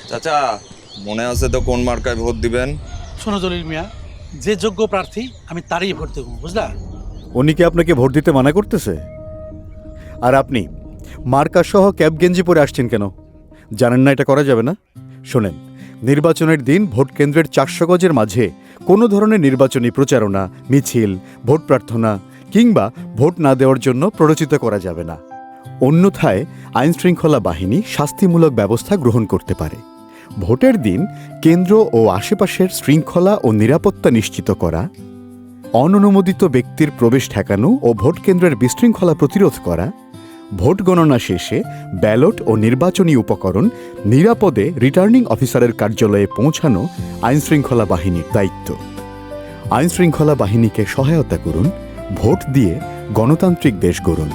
চাচা, মনে আছে তো কোন মার্কায় ভোট দিবেন? শোনো জলিল মিয়া, যে যোগ্য প্রার্থী আমি তারই ভোট দেবো, বুঝলা? উনি কি আপনাকে ভোট দিতে মানা করতেছে? আর আপনি মার্কা সহ ক্যাব গেঞ্জি পরে আসছেন কেন? জানেন না এটা করা যাবে না? শোনেন, নির্বাচনের দিন ভোট কেন্দ্রের 400 গজের মাঝে কোনো ধরনের নির্বাচনী প্রচারণা, মিছিল, ভোট প্রার্থনা কিংবা ভোট না দেওয়ার জন্য প্ররোচিত করা যাবে না। অন্যথায় আইনশৃঙ্খলা বাহিনী শাস্তিমূলক ব্যবস্থা গ্রহণ করতে পারে। ভোটের দিন কেন্দ্র ও আশেপাশের শৃঙ্খলা ও নিরাপত্তা নিশ্চিত করা, অননুমোদিত ব্যক্তির প্রবেশ ঠেকানো ও ভোট কেন্দ্রের বিশৃঙ্খলা প্রতিরোধ করা, ভোট গণনা শেষে ব্যালট ও নির্বাচনী উপকরণ নিরাপদে রিটার্নিং অফিসারের কার্যালয়ে পৌঁছানো আইনশৃঙ্খলা বাহিনীর দায়িত্ব। আইনশৃঙ্খলা বাহিনীকে সহায়তা করুন, ভোট দিয়ে গণতান্ত্রিক দেশ গড়ুন।